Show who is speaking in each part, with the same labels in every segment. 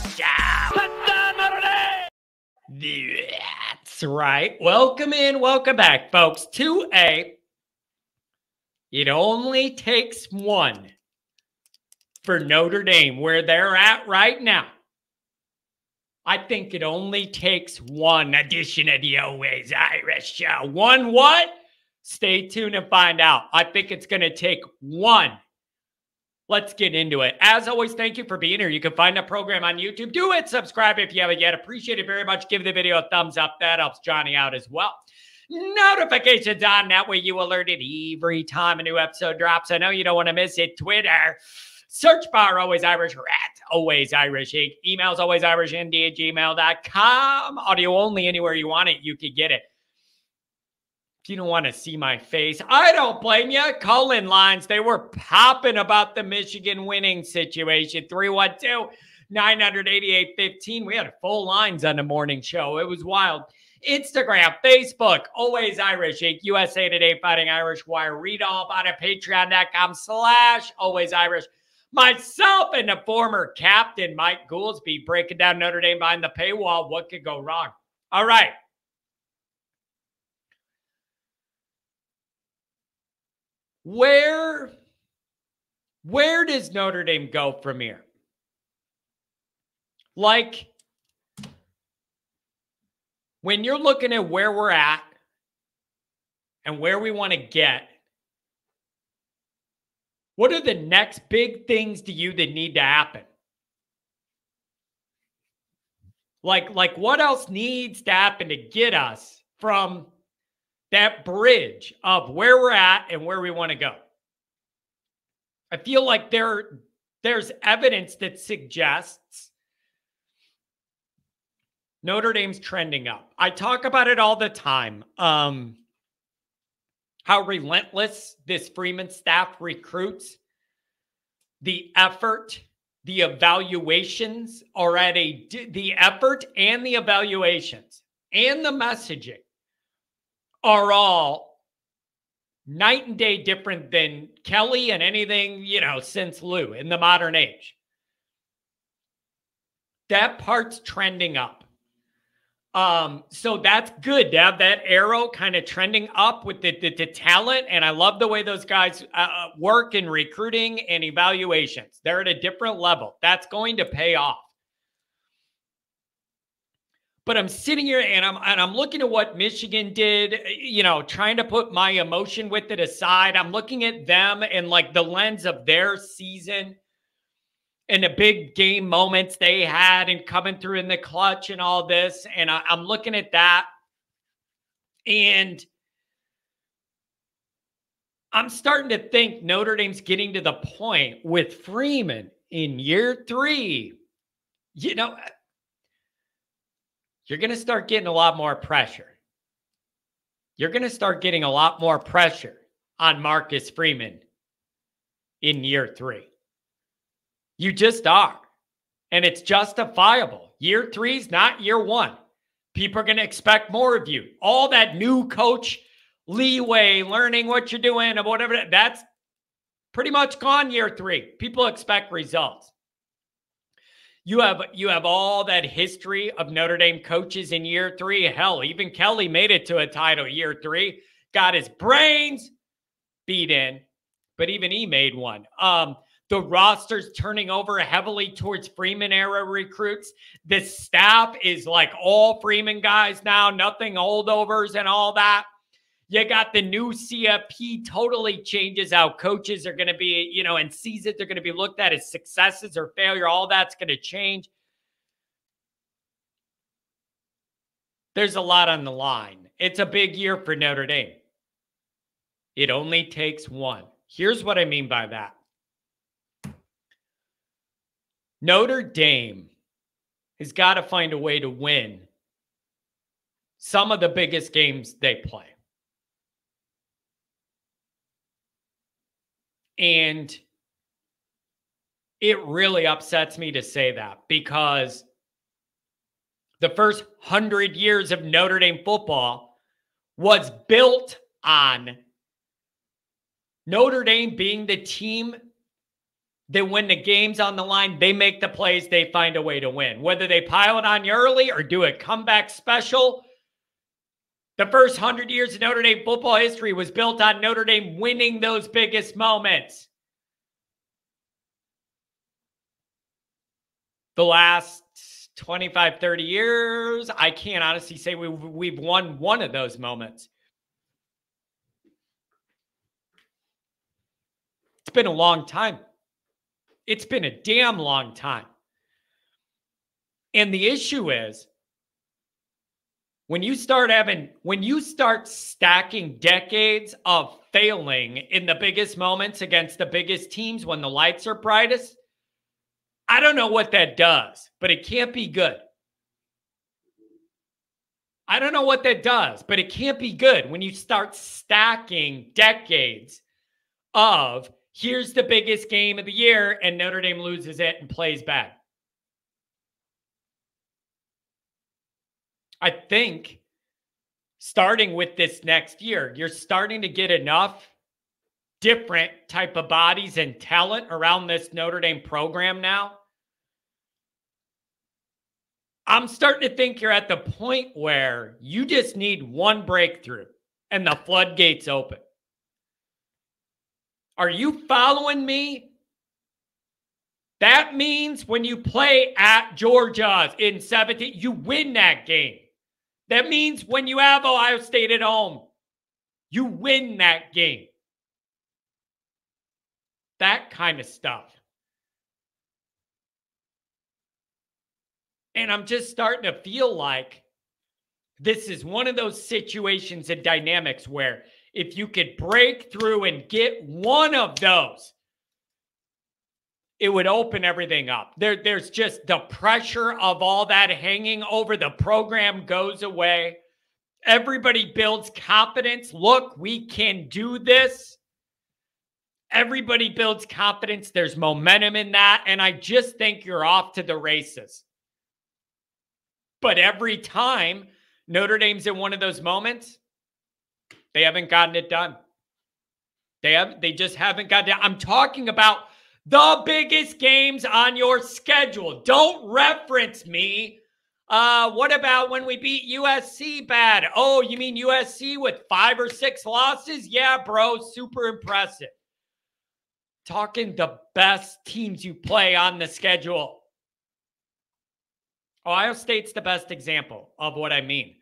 Speaker 1: Touchdown, Notre Dame! That's right. Welcome in, welcome back, folks, to It Only Takes One for Notre Dame, where they're at right now. I think it only takes one edition of the Always Irish Show. One what? Stay tuned and find out. I think it's going to take one. Let's get into it. As always, thank you for being here. You can find the program on YouTube. Do it. Subscribe if you haven't yet. Appreciate it very much. Give the video a thumbs up. That helps Johnny out as well. Notifications on. That way you alerted every time a new episode drops. I know you don't want to miss it. Twitter. Search bar Always Irish or at Always Irish Inc. Emails alwaysirishnd@gmail.com. Audio only anywhere you want it. You can get it. If you don't want to see my face, I don't blame you. Call-in lines, they were popping about the Michigan winning situation. 312-988-15. We had full lines on the morning show. It was wild. Instagram, Facebook, Always Irish Inc. USA Today, Fighting Irish Wire. Read all about it. Patreon.com/Always Irish. Myself and the former captain, Mike GOOLSBY, breaking down Notre Dame behind the paywall. What could go wrong? All right. Where does Notre Dame go from here? Like, when you're looking at where we're at and where we want to get, what are the next big things to you that need to happen? Like what else needs to happen to get us from that bridge of where we're at and where we want to go? I feel like there's evidence that suggests Notre Dame's trending up. I talk about it all the time. How relentless this Freeman staff recruits. The effort, the evaluations are at the effort and the evaluations and the messaging are all night and day different than Kelly and anything, since Lou in the modern age. That part's trending up. So that's good to have that arrow kind of trending up with the talent. And I love the way those guys work in recruiting and evaluations. They're at a different level. That's going to pay off. But I'm sitting here and I'm looking at what Michigan did, trying to put my emotion with it aside. I'm looking at them and like the lens of their season and the big game moments they had and coming through in the clutch and all this. And I'm looking at that. And I'm starting to think Notre Dame's getting to the point with Freeman in year 3. You're going to start getting a lot more pressure. You're going to start getting a lot more pressure on Marcus Freeman in year 3. You just are. And it's justifiable. Year 3 is not year 1. People are going to expect more of you. All that new coach leeway, learning what you're doing and whatever, that's pretty much gone year 3. People expect results. You have all that history of Notre Dame coaches in year 3. Hell, even Kelly made it to a title year 3. Got his brains beat in, but even he made one. The roster's turning over heavily towards Freeman era recruits. The staff is like all Freeman guys now, nothing holdovers and all that. You got the new CFP totally changes how coaches are going to be, and seasons are going to be looked at as successes or failure. All that's going to change. There's a lot on the line. It's a big year for Notre Dame. It only takes one. Here's what I mean by that. Notre Dame has got to find a way to win some of the biggest games they play. And it really upsets me to say that because the first 100 years of Notre Dame football was built on Notre Dame being the team then when the game's on the line, they make the plays, they find a way to win. Whether they pile it on you early or do a comeback special, the first 100 years of Notre Dame football history was built on Notre Dame winning those biggest moments. The last 25, 30 years, I can't honestly say we've won one of those moments. It's been a long time. It's been a damn long time. And the issue is, when you start stacking decades of failing in the biggest moments against the biggest teams when the lights are brightest, I don't know what that does, but it can't be good. I don't know what that does, but it can't be good when you start stacking decades of here's the biggest game of the year and Notre Dame loses it and plays bad. I think starting with this next year, you're starting to get enough different type of bodies and talent around this Notre Dame program now. I'm starting to think you're at the point where you just need one breakthrough and the floodgates open. Are you following me? That means when you play at Georgia in 17, you win that game. That means when you have Ohio State at home, you win that game. That kind of stuff. And I'm just starting to feel like this is one of those situations and dynamics where if you could break through and get one of those, it would open everything up. There's just the pressure of all that hanging over the program goes away. Everybody builds confidence. Look, we can do this. Everybody builds confidence. There's momentum in that. And I just think you're off to the races. But every time Notre Dame's in one of those moments, they haven't gotten it done. They just haven't gotten it done. I'm talking about the biggest games on your schedule. Don't reference me. What about when we beat USC bad? Oh, you mean USC with 5 or 6 losses? Yeah, bro, super impressive. Talking the best teams you play on the schedule. Ohio State's the best example of what I mean.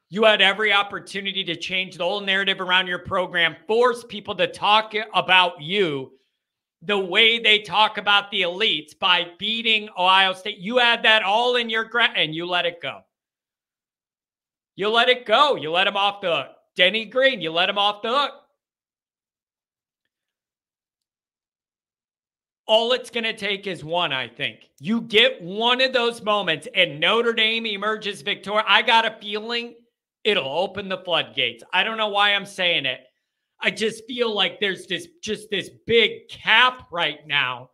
Speaker 1: You had every opportunity to change the whole narrative around your program, force people to talk about you the way they talk about the elites by beating Ohio State. You had that all in your grasp, and you let it go. You let it go. You let him off the hook. Denny Green, you let him off the hook. All it's going to take is one, I think. You get one of those moments and Notre Dame emerges victorious. I got a feeling it'll open the floodgates. I don't know why I'm saying it. I just feel like there's this big cap right now.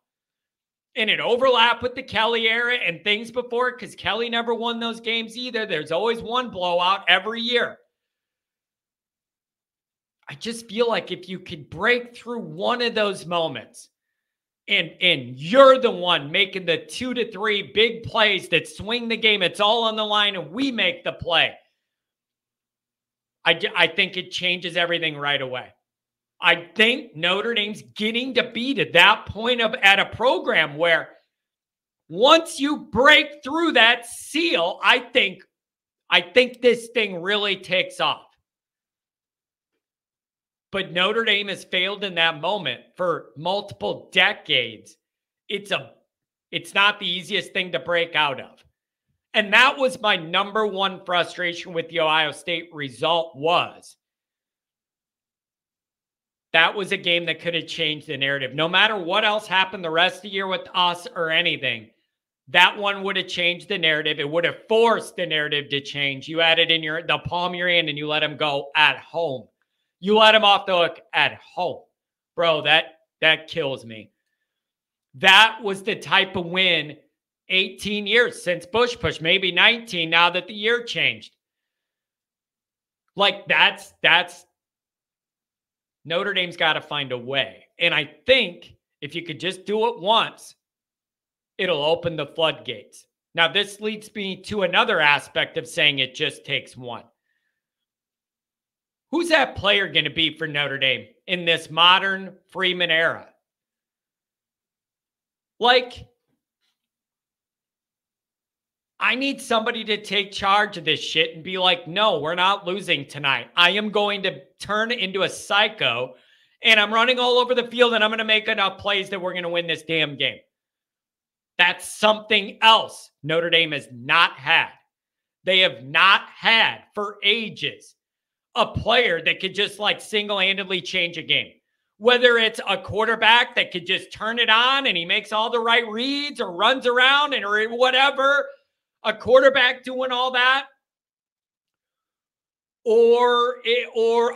Speaker 1: And it overlapped with the Kelly era and things before because Kelly never won those games either. There's always one blowout every year. I just feel like if you could break through one of those moments, and you're the one making the 2 to 3 big plays that swing the game. It's all on the line, and we make the play. I think it changes everything right away. I think Notre Dame's getting to be to that point at a program where once you break through that seal, I think this thing really takes off. But Notre Dame has failed in that moment for multiple decades. It's not the easiest thing to break out of. And that was my number one frustration with the Ohio State result was that was a game that could have changed the narrative. No matter what else happened the rest of the year with us or anything, that one would have changed the narrative. It would have forced the narrative to change. You had it in the palm of your hand and you let them go at home. You let him off the hook at home. Bro, that kills me. That was the type of win 18 years since Bush push, maybe 19 now that the year changed. Like that's Notre Dame's got to find a way. And I think If you could just do it once, it'll open the floodgates. Now, this leads me to another aspect of saying it just takes one. Who's that player going to be for Notre Dame in this modern Freeman era? Like, I need somebody to take charge of this shit and be like, no, we're not losing tonight. I am going to turn into a psycho, and I'm running all over the field, and I'm going to make enough plays that we're going to win this damn game. That's something else Notre Dame has not had. They have not had for ages a player that could just like single-handedly change a game. Whether it's a quarterback that could just turn it on and he makes all the right reads or runs around and or whatever, a quarterback doing all that, or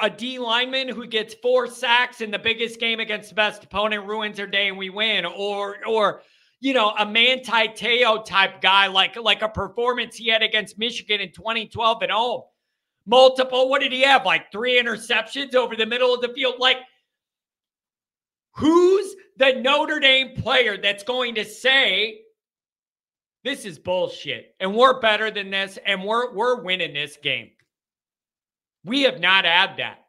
Speaker 1: a D lineman who gets 4 sacks in the biggest game against the best opponent, ruins their day and we win, or you know, a Manti Te'o type guy like a performance he had against Michigan in 2012 at home. Multiple, what did he have? Like 3 interceptions over the middle of the field. Like, who's the Notre Dame player that's going to say, this is bullshit, and we're better than this, and we're winning this game? We have not had that.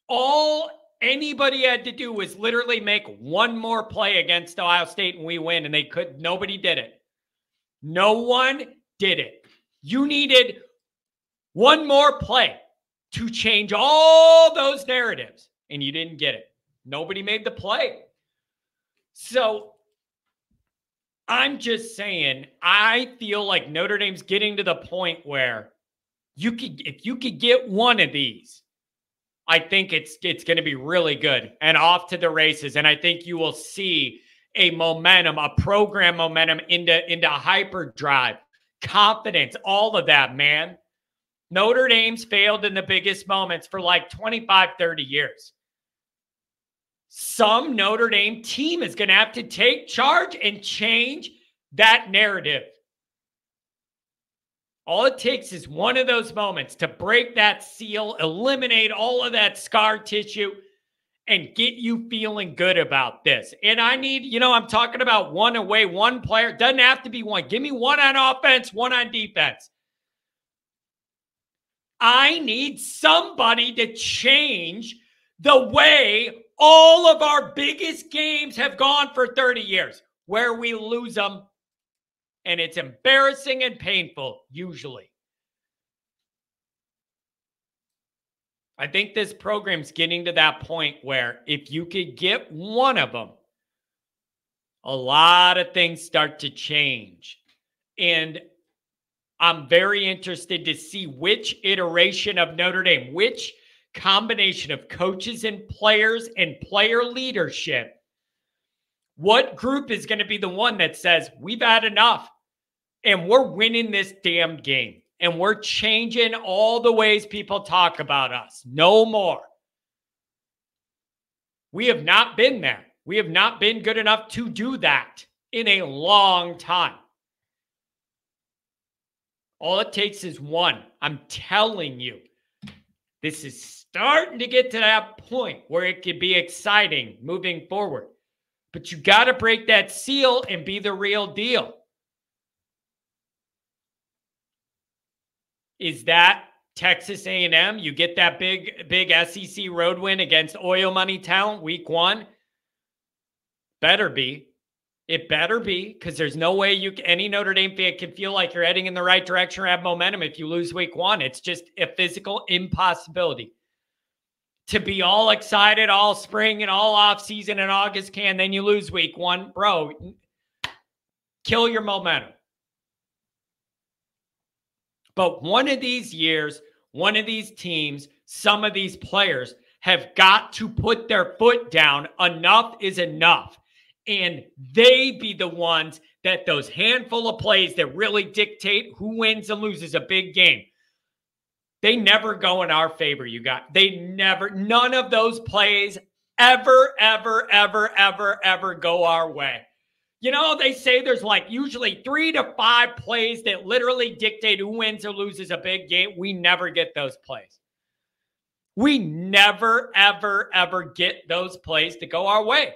Speaker 1: All anybody had to do was literally make one more play against Ohio State and we win, and they could. Nobody did it. No one did it. You needed one more play to change all those narratives, and you didn't get it. Nobody made the play. So I'm just saying, I feel like Notre Dame's getting to the point where if you could get one of these, I think it's going to be really good and off to the races. And I think you will see a momentum, a program momentum into hyperdrive, confidence, all of that, man. Notre Dame's failed in the biggest moments for like 25, 30 years. Some Notre Dame team is going to have to take charge and change that narrative. All it takes is one of those moments to break that seal, eliminate all of that scar tissue, and get you feeling good about this. And I need, I'm talking about one away, one player. It doesn't have to be one. Give me one on offense, one on defense. I need somebody to change the way all of our biggest games have gone for 30 years, where we lose them. And it's embarrassing and painful, usually. I think this program's getting to that point where if you could get one of them, a lot of things start to change. And I'm very interested to see which iteration of Notre Dame, which combination of coaches and players and player leadership, what group is going to be the one that says, we've had enough and we're winning this damn game and we're changing all the ways people talk about us. No more. We have not been there. We have not been good enough to do that in a long time. All it takes is one. I'm telling you, this is starting to get to that point where it could be exciting moving forward. But you got to break that seal and be the real deal. Is that Texas A&M? You get that big SEC road win against oil money talent week 1? Better be. It better be, because there's no way any Notre Dame fan can feel like you're heading in the right direction or have momentum if you lose week 1. It's just a physical impossibility. To be all excited all spring and all off season in August then you lose week 1. Bro, kill your momentum. But one of these years, one of these teams, some of these players have got to put their foot down. Enough is enough. And they be the ones that those handful of plays that really dictate who wins and loses a big game. They never go in our favor, you guys. None of those plays ever go our way. They say there's like usually 3 to 5 plays that literally dictate who wins or loses a big game. We never get those plays. We never, ever, ever get those plays to go our way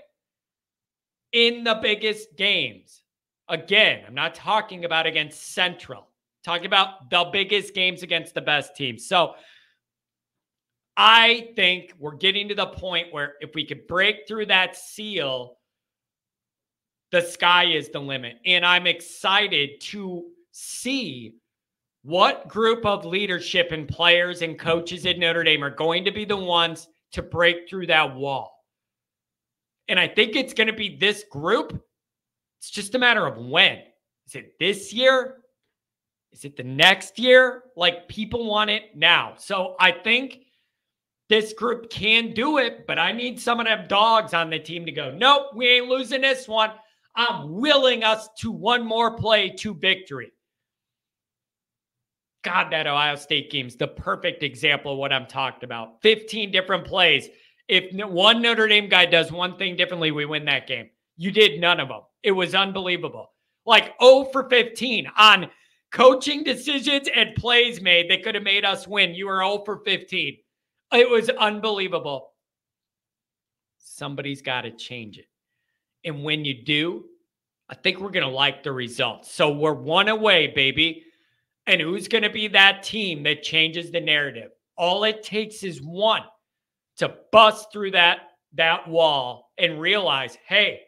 Speaker 1: in the biggest games. Again, I'm not talking about against Central. I'm talking about the biggest games against the best teams. So I think we're getting to the point where if we could break through that seal, the sky is the limit. And I'm excited to see what group of leadership and players and coaches at Notre Dame are going to be the ones to break through that wall. And I think it's going to be this group. It's just a matter of when. Is it this year? Is it the next year? Like, people want it now. So I think this group can do it, but I need some of them dogs on the team to go, nope, we ain't losing this one. I'm willing us to one more play to victory. God, that Ohio State game's the perfect example of what I'm talking about. 15 different plays. If one Notre Dame guy does one thing differently, we win that game. You did none of them. It was unbelievable. Like 0 for 15 on coaching decisions and plays made that could have made us win. You were 0 for 15. It was unbelievable. Somebody's got to change it. And when you do, I think we're going to like the results. So we're one away, baby. And who's going to be that team that changes the narrative? All it takes is one to bust through that wall and realize, hey,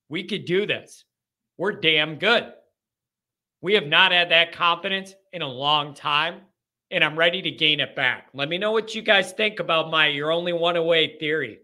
Speaker 1: we could do this. We're damn good. We have not had that confidence in a long time, and I'm ready to gain it back. Let me know what you guys think about my you're only one away theory.